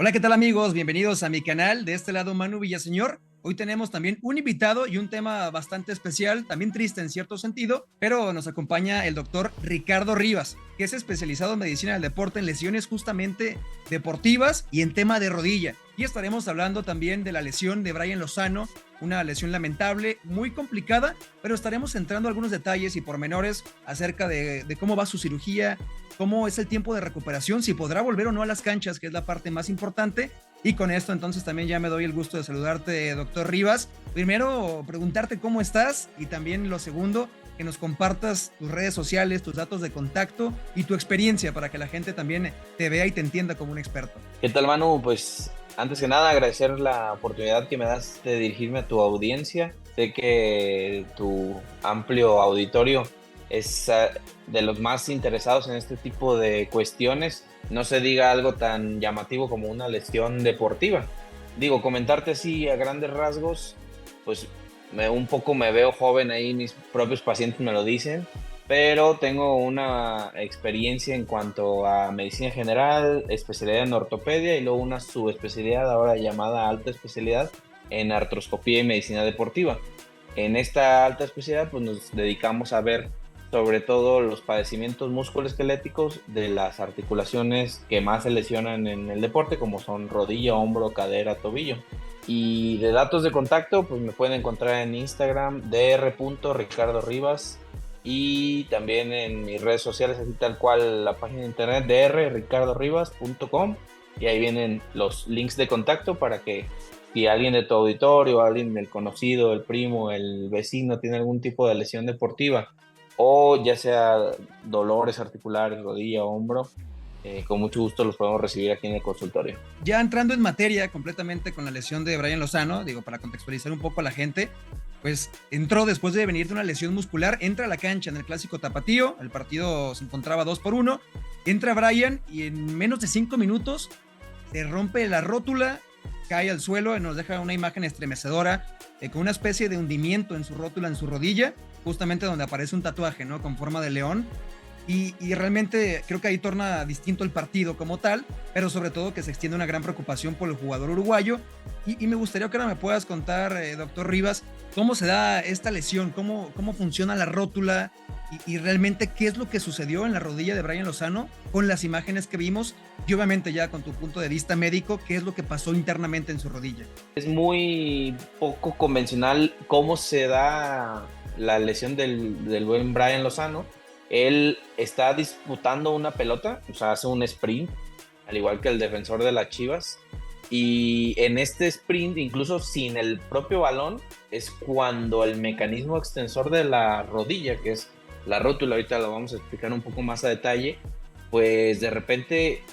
Hola, ¿qué tal amigos? Bienvenidos a mi canal. De este lado, Manu Villaseñor. Hoy tenemos también un invitado y un tema bastante especial, también triste en cierto sentido, pero nos acompaña el doctor Ricardo Rivas, que es especializado en medicina del deporte en lesiones justamente deportivas y en tema de rodilla. Y estaremos hablando también de la lesión de Brian Lozano, una lesión lamentable, muy complicada, pero estaremos entrando algunos detalles y pormenores acerca de cómo va su cirugía, cómo es el tiempo de recuperación, si podrá volver o no a las canchas, que es la parte más importante. Y con esto entonces también ya me doy el gusto de saludarte, doctor Rivas. Primero, preguntarte cómo estás y también lo segundo, que nos compartas tus redes sociales, tus datos de contacto y tu experiencia para que la gente también te vea y te entienda como un experto. ¿Qué tal, Manu? Pues antes que nada agradecer la oportunidad que me das de dirigirme a tu audiencia. Sé que tu amplio auditorio es de los más interesados en este tipo de cuestiones. No se diga algo tan llamativo como una lesión deportiva. Digo, comentarte así a grandes rasgos, pues un poco me veo joven ahí, mis propios pacientes me lo dicen, pero tengo una experiencia en cuanto a medicina general, especialidad en ortopedia y luego una subespecialidad ahora llamada alta especialidad en artroscopía y medicina deportiva. En esta alta especialidad pues nos dedicamos a ver sobre todo los padecimientos musculoesqueléticos de las articulaciones que más se lesionan en el deporte, como son rodilla, hombro, cadera, tobillo. Y de datos de contacto, pues me pueden encontrar en Instagram, dr.ricardorivas, y también en mis redes sociales, así tal cual la página de internet drricardorivas.com, y ahí vienen los links de contacto para que si alguien de tu auditorio, alguien del conocido, el primo, el vecino tiene algún tipo de lesión deportiva o ya sea dolores articulares, rodilla, hombro, con mucho gusto los podemos recibir aquí en el consultorio. Ya entrando en materia completamente con la lesión de Brian Lozano, digo, para contextualizar un poco a la gente, pues entró después de venir de una lesión muscular, entra a la cancha en el clásico tapatío, el partido se encontraba 2-1, entra Brian y en menos de 5 minutos se rompe la rótula, cae al suelo y nos deja una imagen estremecedora con una especie de hundimiento en su rótula, en su rodilla, justamente donde aparece un tatuaje, ¿no? Con forma de león. Y realmente creo que ahí torna distinto el partido como tal, pero sobre todo que se extiende una gran preocupación por el jugador uruguayo. Y me gustaría que ahora me puedas contar, doctor Rivas, cómo se da esta lesión, cómo funciona la rótula y realmente qué es lo que sucedió en la rodilla de Brian Lozano con las imágenes que vimos y obviamente ya con tu punto de vista médico, qué es lo que pasó internamente en su rodilla. Es muy poco convencional cómo se da la lesión del buen Brian Lozano. Él está disputando una pelota, o sea, hace un sprint, al igual que el defensor de las Chivas. Y en este sprint, incluso sin el propio balón, es cuando el mecanismo extensor de la rodilla, que es la rótula, ahorita lo vamos a explicar un poco más a detalle, pues de repente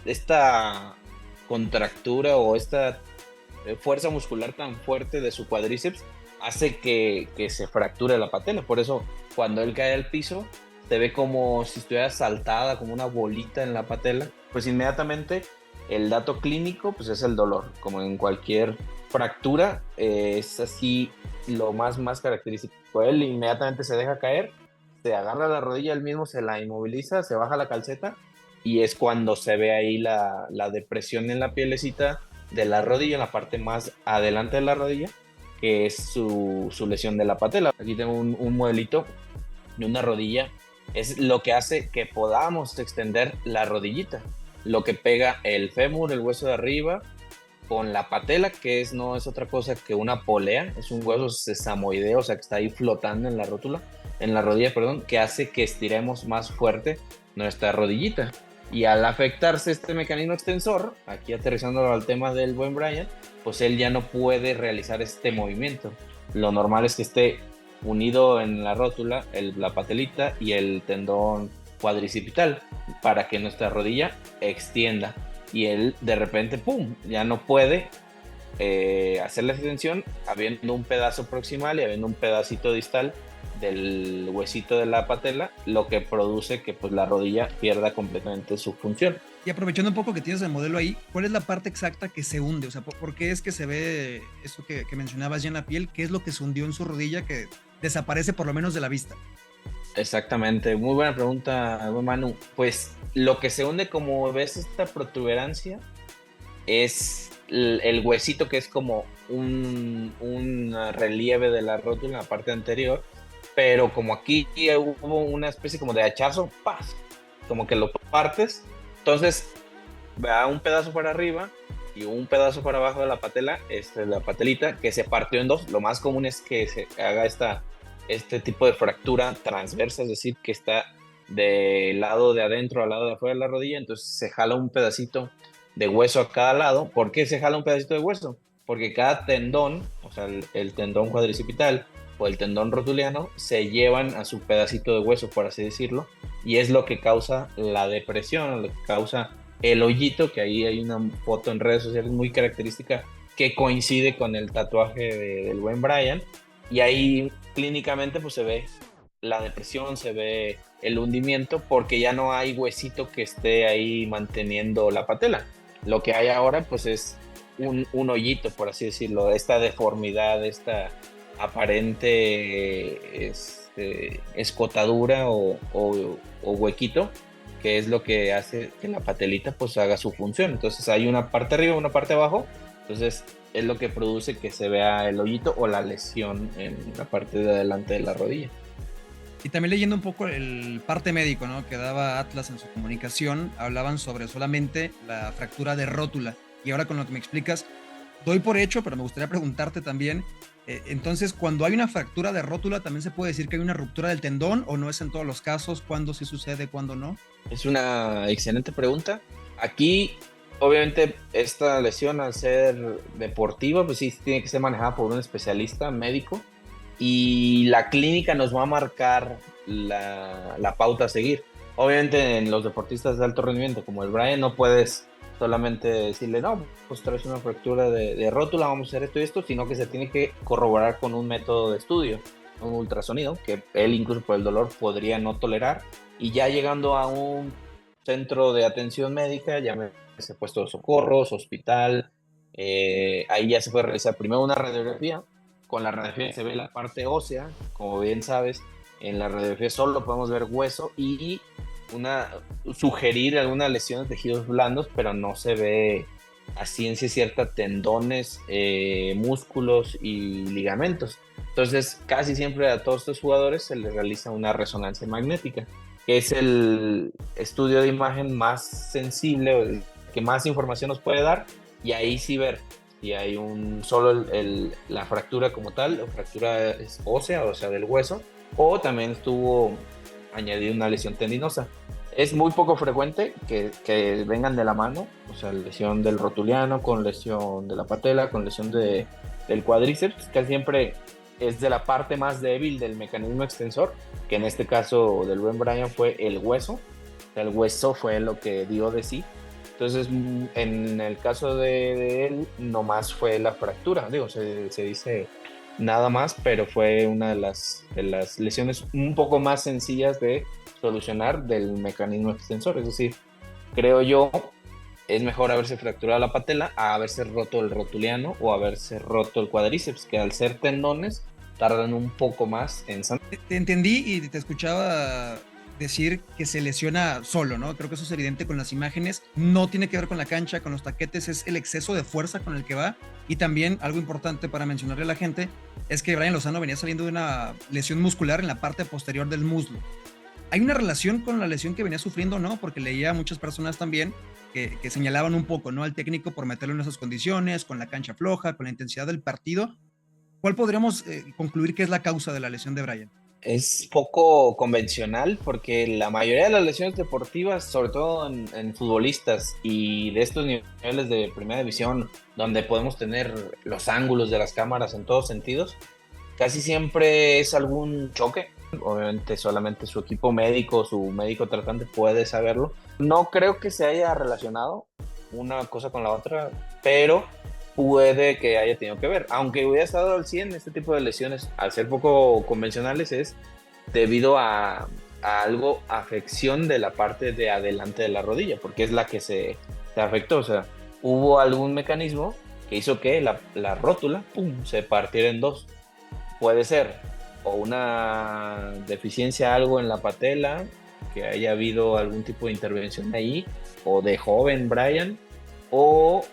esta contractura o esta fuerza muscular tan fuerte de su cuádriceps hace que se fracture la patela. Por eso, cuando él cae al piso, se ve como si estuviera saltada, como una bolita en la patela. Pues inmediatamente el dato clínico pues es el dolor, como en cualquier fractura, es así lo más característico. Él inmediatamente se deja caer, se agarra la rodilla, él mismo se la inmoviliza, se baja la calceta y es cuando se ve ahí la depresión en la pielecita de la rodilla, en la parte más adelante de la rodilla, que es su lesión de la patela. Aquí tengo un modelito de una rodilla. Es lo que hace que podamos extender la rodillita, lo que pega el fémur, el hueso de arriba, con la patela, que no es otra cosa que una polea, es un hueso sesamoideo, o sea que está ahí flotando en la rótula, en la rodilla, perdón, que hace que estiremos más fuerte nuestra rodillita. Y al afectarse este mecanismo extensor, aquí aterrizando al tema del buen Brian, pues él ya no puede realizar este movimiento. Lo normal es que esté unido en la rótula, la patelita y el tendón cuadricipital, para que nuestra rodilla extienda. Y él de repente, ¡pum!, ya no puede hacer la extensión, habiendo un pedazo proximal y habiendo un pedacito distal del huesito de la patela, lo que produce que pues la rodilla pierda completamente su función. Y aprovechando un poco que tienes el modelo ahí, ¿cuál es la parte exacta que se hunde? O sea, ¿por qué es que se ve eso que mencionabas ya en la piel? ¿Qué es lo que se hundió en su rodilla que desaparece por lo menos de la vista? Exactamente, muy buena pregunta, buen Manu. Pues lo que se hunde, como ves esta protuberancia, es el huesito que es como un relieve de la rótula en la parte anterior, pero como aquí hubo una especie como de hachazo, ¡paz! Como que lo partes, entonces va un pedazo para arriba y un pedazo para abajo de la patela, la patelita, que se partió en dos. Lo más común es que se haga este tipo de fractura transversa, es decir, que está del lado de adentro al lado de afuera de la rodilla, entonces se jala un pedacito de hueso a cada lado. ¿Por qué se jala un pedacito de hueso? Porque cada tendón, o sea, el tendón cuadricipital o el tendón rotuliano, se llevan a su pedacito de hueso, por así decirlo, y es lo que causa la depresión, lo que causa el hoyito, que ahí hay una foto en redes sociales muy característica que coincide con el tatuaje del buen Brian, y ahí clínicamente pues se ve la depresión, se ve el hundimiento, porque ya no hay huesito que esté ahí manteniendo la patela. Lo que hay ahora pues es un hoyito, por así decirlo, esta deformidad, esta aparente escotadura o huequito, que es lo que hace que la patelita pues haga su función. Entonces hay una parte arriba, una parte abajo, entonces es lo que produce que se vea el hoyito o la lesión en la parte de adelante de la rodilla. Y también leyendo un poco el parte médico, ¿no?, que daba Atlas en su comunicación, hablaban sobre solamente la fractura de rótula. Y ahora con lo que me explicas, doy por hecho, pero me gustaría preguntarte también, entonces, cuando hay una fractura de rótula, ¿también se puede decir que hay una ruptura del tendón o no es en todos los casos? ¿Cuándo sí sucede, cuándo no? Es una excelente pregunta. Aquí, obviamente, esta lesión al ser deportiva, pues sí tiene que ser manejada por un especialista médico, y la clínica nos va a marcar la pauta a seguir. Obviamente en los deportistas de alto rendimiento como el Brian no puedes solamente decirle, no, pues traes una fractura de rótula, vamos a hacer esto y esto, sino que se tiene que corroborar con un método de estudio, un ultrasonido, que él incluso por el dolor podría no tolerar, y ya llegando a un centro de atención médica, llámese puesto de socorros, hospital, ahí ya se puede realizar primero una radiografía. Con la radiografía se ve la parte ósea, como bien sabes, en la radiografía solo podemos ver hueso y sugerir alguna lesión de tejidos blandos, pero no se ve a ciencia cierta tendones, músculos y ligamentos. Entonces, casi siempre a todos estos jugadores se les realiza una resonancia magnética, que es el estudio de imagen más sensible, o el que más información nos puede dar, y ahí sí ver si hay solo la fractura como tal, la fractura ósea, o sea, del hueso, o también estuvo añadida una lesión tendinosa. Es muy poco frecuente que vengan de la mano, o sea, lesión del rotuliano con lesión de la patela, con lesión del cuádriceps, que siempre es de la parte más débil del mecanismo extensor, que en este caso del buen Brian fue el hueso. El hueso fue lo que dio de sí. Entonces, en el caso de él, nomás fue la fractura, digo, se dice nada más, pero fue una de las lesiones un poco más sencillas de solucionar del mecanismo extensor. Es decir, creo yo, es mejor haberse fracturado la patela a haberse roto el rotuliano o haberse roto el cuádriceps, que al ser tendones tardan un poco más en sanar. Te entendí y te escuchaba decir que se lesiona solo, ¿no? Creo que eso es evidente con las imágenes. No tiene que ver con la cancha, con los taquetes, es el exceso de fuerza con el que va. Y también algo importante para mencionarle a la gente es que Brian Lozano venía saliendo de una lesión muscular en la parte posterior del muslo. ¿Hay una relación con la lesión que venía sufriendo, no? Porque leía a muchas personas también que señalaban un poco, ¿no?, al técnico por meterlo en esas condiciones, con la cancha floja, con la intensidad del partido. ¿Cuál podríamos concluir que es la causa de la lesión de Brian? Es poco convencional porque la mayoría de las lesiones deportivas, sobre todo en futbolistas y de estos niveles de primera división, donde podemos tener los ángulos de las cámaras en todos sentidos, casi siempre es algún choque. Obviamente solamente su equipo médico, su médico tratante puede saberlo. No creo que se haya relacionado una cosa con la otra, pero puede que haya tenido que ver. Aunque hubiera estado al 100, este tipo de lesiones, al ser poco convencionales, es debido a algo, afección de la parte de adelante de la rodilla, porque es la que se afectó. O sea, hubo algún mecanismo que hizo que la rótula, ¡pum!, se partiera en dos. Puede ser o una deficiencia, algo en la patela, que haya habido algún tipo de intervención ahí, o de joven Brian, o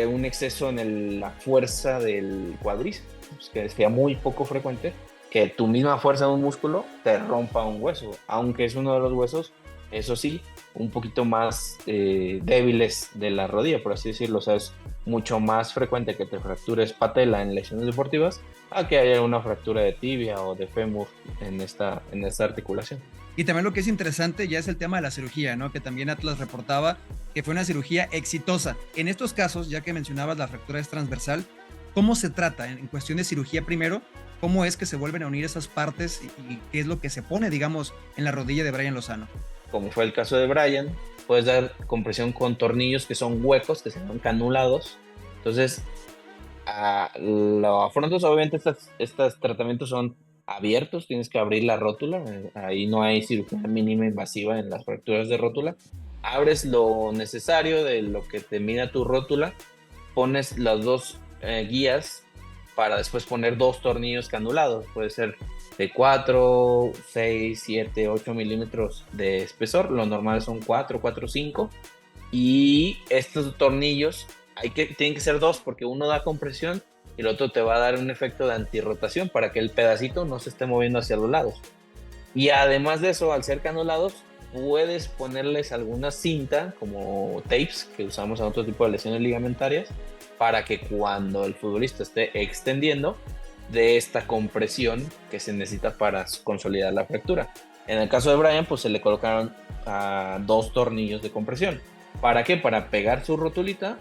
un exceso en la fuerza del cuádriceps, que sería muy poco frecuente que tu misma fuerza de un músculo te rompa un hueso, aunque es uno de los huesos, eso sí, un poquito más débiles de la rodilla, por así decirlo. O sea, es mucho más frecuente que te fractures patela en lesiones deportivas a que haya una fractura de tibia o de fémur en esta articulación. Y también lo que es interesante ya es el tema de la cirugía, ¿no? Que también Atlas reportaba que fue una cirugía exitosa. En estos casos, ya que mencionabas la fractura es transversal, ¿cómo se trata en cuestión de cirugía primero? ¿Cómo es que se vuelven a unir esas partes y qué es lo que se pone, digamos, en la rodilla de Brian Lozano? Como fue el caso de Brian, puedes dar compresión con tornillos que son huecos, que se llaman canulados. Entonces, lo afrontas, obviamente estos tratamientos son abiertos, tienes que abrir la rótula, ahí no hay cirugía mínima invasiva en las fracturas de rótula. Abres lo necesario de lo que te mida tu rótula, pones las dos guías para después poner dos tornillos canulados, puede ser de 4, 6, 7, 8 milímetros de espesor, lo normal son 4, 4, 5, y estos tornillos tienen que ser dos porque uno da compresión y el otro te va a dar un efecto de antirrotación para que el pedacito no se esté moviendo hacia los lados. Y además de eso, al ser canulados, puedes ponerles alguna cinta como tapes que usamos en otro tipo de lesiones ligamentarias para que cuando el futbolista esté extendiendo de esta compresión que se necesita para consolidar la fractura. En el caso de Brian, pues se le colocaron dos tornillos de compresión. ¿Para qué? Para pegar su rotulita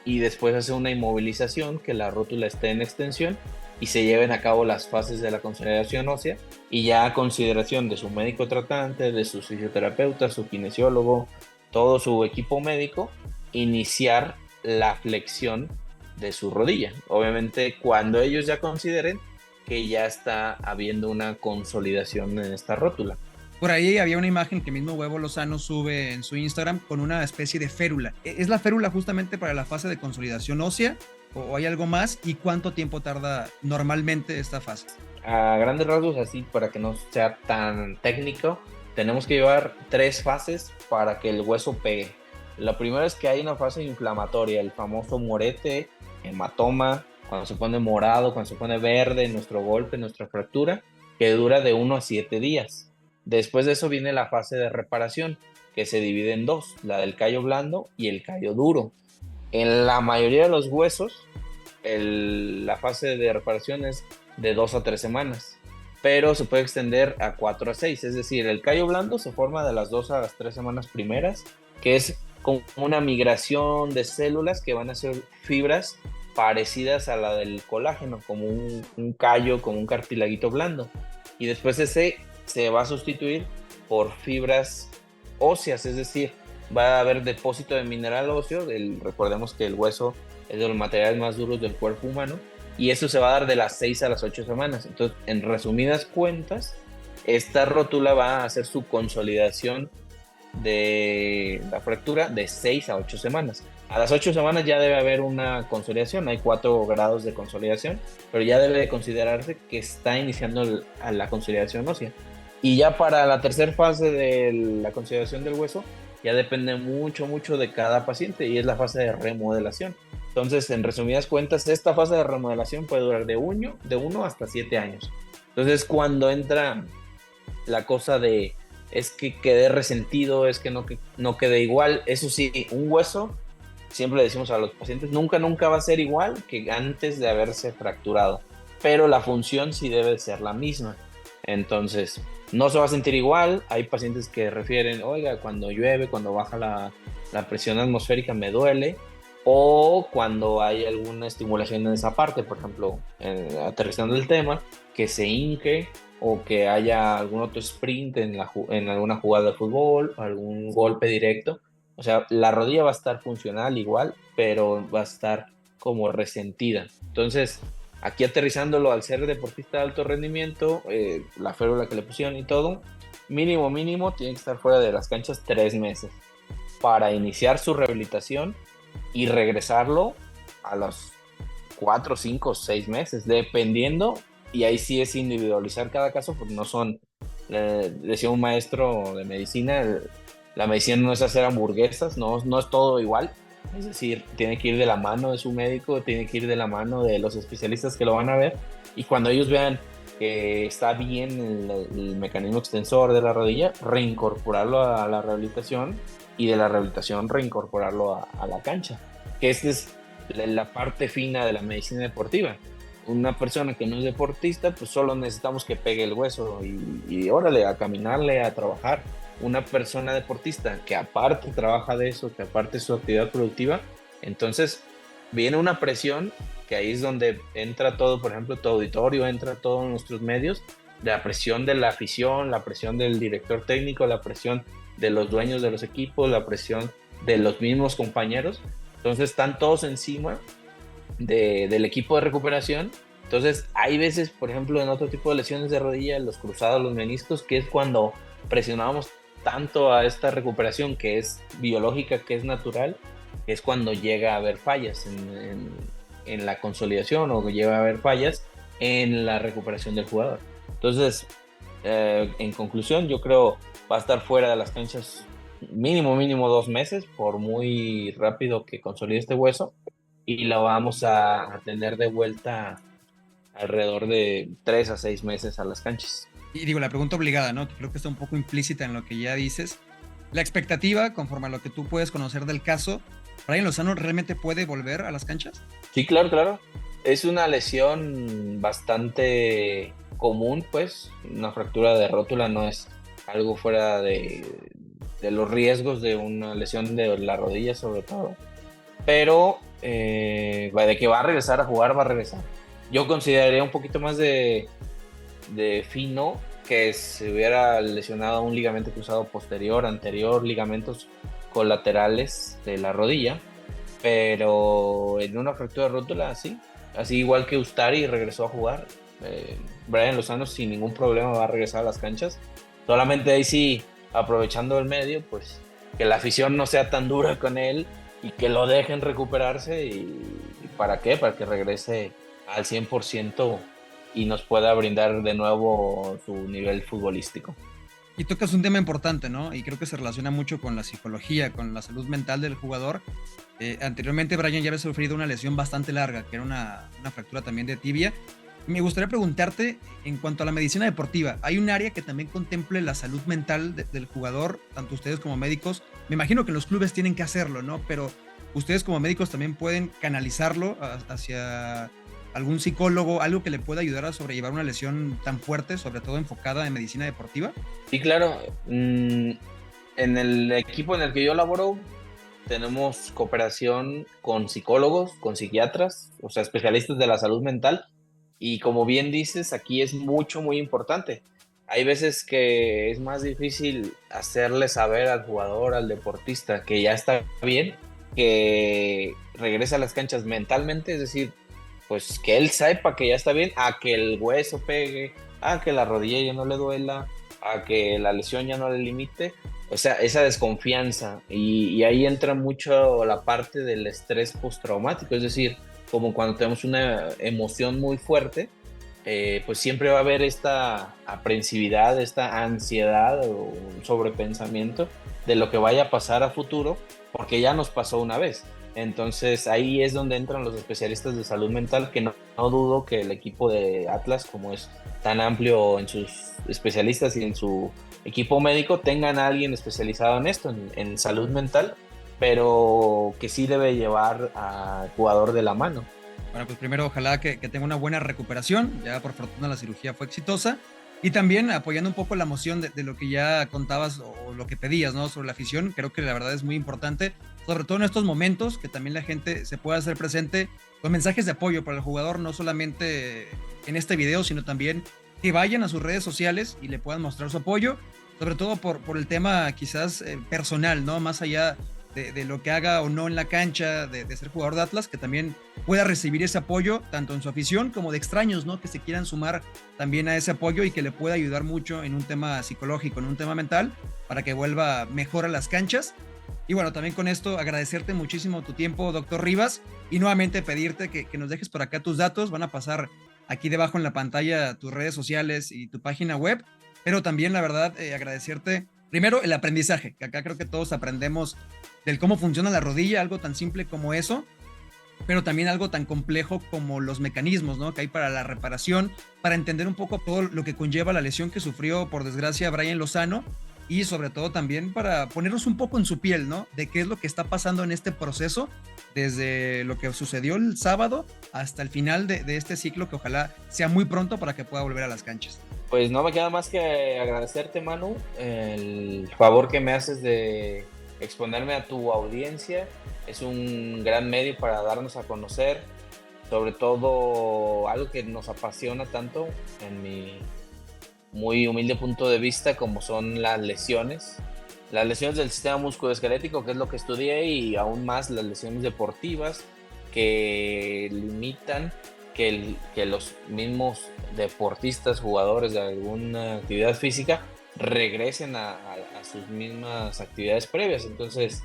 y después hacer una inmovilización, que la rótula esté en extensión y se lleven a cabo las fases de la consolidación ósea, y ya a consideración de su médico tratante, de su fisioterapeuta, su kinesiólogo, todo su equipo médico, iniciar la flexión de su rodilla. Obviamente cuando ellos ya consideren que ya está habiendo una consolidación en esta rótula. Por ahí había una imagen que mismo Huevo Lozano sube en su Instagram con una especie de férula. ¿Es la férula justamente para la fase de consolidación ósea o hay algo más? ¿Y cuánto tiempo tarda normalmente esta fase? A grandes rasgos, así para que no sea tan técnico, tenemos que llevar 3 fases para que el hueso pegue. La primera es que hay una fase inflamatoria, el famoso morete, hematoma, cuando se pone morado, cuando se pone verde, nuestro golpe, nuestra fractura, que dura de 1 a 7 días. Después de eso viene la fase de reparación, que se divide en dos, la del callo blando y el callo duro. En la mayoría de los huesos, la fase de reparación es de 2 a 3 semanas, pero se puede extender a 4 a 6, es decir, el callo blando se forma de las 2 a las 3 semanas primeras, que es como una migración de células que van a ser fibras parecidas a la del colágeno, como un callo, como un cartilaguito blando, y después ese se va a sustituir por fibras óseas, es decir, va a haber depósito de mineral óseo, recordemos que el hueso es de los materiales más duros del cuerpo humano, y eso se va a dar de las 6 a las 8 semanas. Entonces, en resumidas cuentas, esta rótula va a hacer su consolidación de la fractura de 6 a 8 semanas. A las 8 semanas ya debe haber una consolidación, hay 4 grados de consolidación, pero ya debe de considerarse que está iniciando la consolidación ósea. Y ya para la tercera fase de la consolidación del hueso, ya depende mucho, mucho de cada paciente, y es la fase de remodelación. Entonces, en resumidas cuentas, esta fase de remodelación puede durar de 1 hasta 7 años. Entonces, cuando entra la cosa de es que quedé resentido, es que no quedé igual, eso sí, un hueso, siempre le decimos a los pacientes, nunca va a ser igual que antes de haberse fracturado, pero la función sí debe ser la misma. Entonces, no se va a sentir igual. Hay pacientes que refieren, oiga, cuando llueve, cuando baja la presión atmosférica me duele, o cuando hay alguna estimulación en esa parte, por ejemplo, aterrizando el tema, que se hinque o que haya algún otro sprint en alguna jugada de fútbol, algún golpe directo. O sea, la rodilla va a estar funcional igual, pero va a estar como resentida. Entonces, aquí aterrizándolo, al ser deportista de alto rendimiento, la férula que le pusieron y todo, mínimo tiene que estar fuera de las canchas 3 meses para iniciar su rehabilitación y regresarlo a los 4, 5, 6 meses, dependiendo, y ahí sí es individualizar cada caso, porque no son, decía un maestro de medicina, la medicina no es hacer hamburguesas, no es todo igual. Es decir, tiene que ir de la mano de su médico, tiene que ir de la mano de los especialistas que lo van a ver, y cuando ellos vean que está bien el mecanismo extensor de la rodilla, reincorporarlo a la rehabilitación, y de la rehabilitación reincorporarlo a la cancha. Que esta es la parte fina de la medicina deportiva. Una persona que no es deportista, pues solo necesitamos que pegue el hueso y órale, a caminarle, a trabajar. Una persona deportista que aparte trabaja de eso, que aparte es su actividad productiva, entonces viene una presión, que ahí es donde entra todo, por ejemplo, tu auditorio, entra todos nuestros medios, la presión de la afición, la presión del director técnico, la presión de los dueños de los equipos, la presión de los mismos compañeros. Entonces están todos encima del equipo de recuperación. Entonces hay veces, por ejemplo, en otro tipo de lesiones de rodilla, los cruzados, los meniscos, que es cuando presionamos tanto a esta recuperación que es biológica, que es natural, es cuando llega a haber fallas en la consolidación, o llega a haber fallas en la recuperación del jugador. Entonces, en conclusión, yo creo va a estar fuera de las canchas mínimo 2 meses, por muy rápido que consolide este hueso, y la vamos a tener de vuelta alrededor de 3 a 6 meses a las canchas. Y digo, la pregunta obligada, ¿no? Que creo que está un poco implícita en lo que ya dices. La expectativa, conforme a lo que tú puedes conocer del caso, ¿Brian Lozano realmente puede volver a las canchas? Sí, claro, claro. Es una lesión bastante común, pues. Una fractura de rótula no es algo fuera de los riesgos de una lesión de la rodilla, sobre todo. Pero de que va a regresar a jugar, va a regresar. Yo consideraría un poquito más de fino que se hubiera lesionado un ligamento cruzado posterior, anterior, ligamentos colaterales de la rodilla, pero en una fractura de rótula, sí, así igual que Ustari regresó a jugar, Brian Lozano sin ningún problema va a regresar a las canchas, solamente ahí sí, aprovechando el medio, pues que la afición no sea tan dura con él y que lo dejen recuperarse, y ¿para qué? Para que regrese al 100% y nos pueda brindar de nuevo su nivel futbolístico. Y tocas un tema importante, ¿no? Y creo que se relaciona mucho con la psicología, con la salud mental del jugador. Anteriormente Brian ya había sufrido una lesión bastante larga, que era una fractura también de tibia. Me gustaría preguntarte, en cuanto a la medicina deportiva, ¿hay un área que también contemple la salud mental del jugador, tanto ustedes como médicos? Me imagino que los clubes tienen que hacerlo, ¿no? Pero ustedes como médicos también pueden canalizarlo hacia algún psicólogo, algo que le pueda ayudar a sobrellevar una lesión tan fuerte, sobre todo enfocada en medicina deportiva. Sí, claro. En el equipo en el que yo laboro tenemos cooperación con psicólogos, con psiquiatras, o sea, especialistas de la salud mental. Y como bien dices, aquí es muy importante. Hay veces que es más difícil hacerle saber al jugador, al deportista, que ya está bien, que regrese a las canchas mentalmente, es decir, pues que él sepa que ya está bien, a que el hueso pegue, a que la rodilla ya no le duela, a que la lesión ya no le limite. O sea, esa desconfianza, y ahí entra mucho la parte del estrés postraumático, es decir, como cuando tenemos una emoción muy fuerte, pues siempre va a haber esta aprensividad, esta ansiedad o un sobrepensamiento de lo que vaya a pasar a futuro, porque ya nos pasó una vez. Entonces ahí es donde entran los especialistas de salud mental, que no dudo que el equipo de Atlas, como es tan amplio en sus especialistas y en su equipo médico, tengan a alguien especializado en esto, en salud mental, pero que sí debe llevar al jugador de la mano. Bueno, pues primero ojalá que tenga una buena recuperación, ya por fortuna la cirugía fue exitosa, y también apoyando un poco la emoción de lo que ya contabas o lo que pedías, ¿no? Sobre la afición, creo que la verdad es muy importante, sobre todo en estos momentos, que también la gente se pueda hacer presente con mensajes de apoyo para el jugador, no solamente en este video, sino también que vayan a sus redes sociales y le puedan mostrar su apoyo, sobre todo por el tema quizás personal, ¿no? Más allá de lo que haga o no en la cancha, de ser jugador de Atlas, que también pueda recibir ese apoyo, tanto en su afición como de extraños, ¿no? Que se quieran sumar también a ese apoyo y que le pueda ayudar mucho en un tema psicológico, en un tema mental, para que vuelva mejor a las canchas. Y bueno, también con esto agradecerte muchísimo tu tiempo, doctor Rivas, y nuevamente pedirte que nos dejes por acá tus datos. Van a pasar aquí debajo en la pantalla tus redes sociales y tu página web, pero también la verdad agradecerte primero el aprendizaje, que acá creo que todos aprendemos del cómo funciona la rodilla, algo tan simple como eso, pero también algo tan complejo como los mecanismos, ¿no?, que hay para la reparación, para entender un poco todo lo que conlleva la lesión que sufrió, por desgracia, Brian Lozano, y sobre todo también para ponernos un poco en su piel, ¿no?, de qué es lo que está pasando en este proceso, desde lo que sucedió el sábado hasta el final de este ciclo, que ojalá sea muy pronto para que pueda volver a las canchas. Pues no me queda más que agradecerte, Manu, el favor que me haces de exponerme a tu audiencia. Es un gran medio para darnos a conocer, sobre todo algo que nos apasiona tanto en mi muy humilde punto de vista, como son las lesiones del sistema musculoesquelético, que es lo que estudié, y aún más las lesiones deportivas que limitan que los mismos deportistas, jugadores de alguna actividad física, regresen a sus mismas actividades previas. Entonces,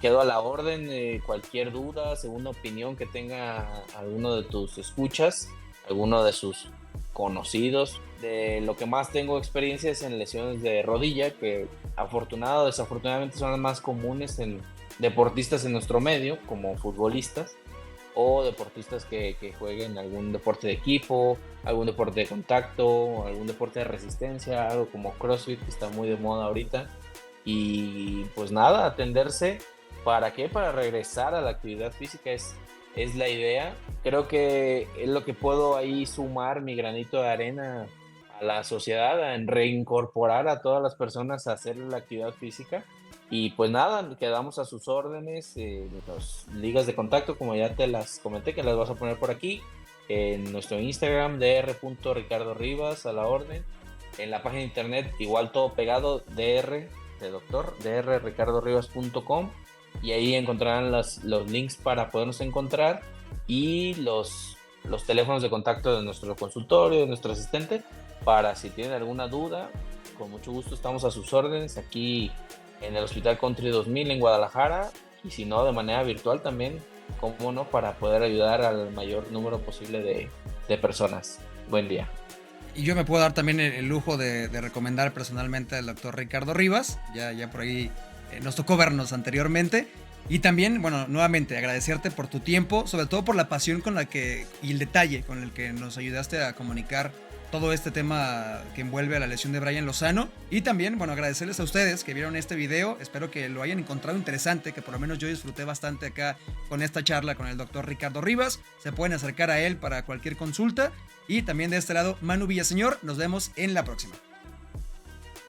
quedo a la orden de cualquier duda, segunda opinión que tenga alguno de tus escuchas, alguno de sus conocidos. De lo que más tengo experiencia es en lesiones de rodilla, que afortunado o desafortunadamente son las más comunes en deportistas en nuestro medio, como futbolistas o deportistas que jueguen algún deporte de equipo, algún deporte de contacto, algún deporte de resistencia, algo como CrossFit, que está muy de moda ahorita. Y pues nada, atenderse. ¿Para qué? Para regresar a la actividad física es la idea. Creo que es lo que puedo ahí sumar mi granito de arena a la sociedad, en reincorporar a todas las personas a hacer la actividad física. Y pues nada, quedamos a sus órdenes. Las ligas de contacto, como ya te las comenté, que las vas a poner por aquí, en nuestro Instagram, dr.ricardorivas, a la orden. En la página de internet, igual todo pegado, dr de doctor, drricardorivas.com, y ahí encontrarán los links para podernos encontrar, y los teléfonos de contacto de nuestro consultorio, de nuestro asistente, para si tienen alguna duda. Con mucho gusto estamos a sus órdenes aquí en el Hospital Country 2000 en Guadalajara, y si no, de manera virtual también, cómo no, para poder ayudar al mayor número posible de personas. Buen día. Y yo me puedo dar también el lujo de recomendar personalmente al doctor Ricardo Rivas. Ya por ahí nos tocó vernos anteriormente. Y también, bueno, nuevamente agradecerte por tu tiempo, sobre todo por la pasión con la que y el detalle con el que nos ayudaste a comunicar todo este tema que envuelve a la lesión de Brian Lozano. Y también, bueno, agradecerles a ustedes que vieron este video. Espero que lo hayan encontrado interesante, que por lo menos yo disfruté bastante acá con esta charla con el doctor Ricardo Rivas. Se pueden acercar a él para cualquier consulta. Y también de este lado, Manu Villaseñor. Nos vemos en la próxima.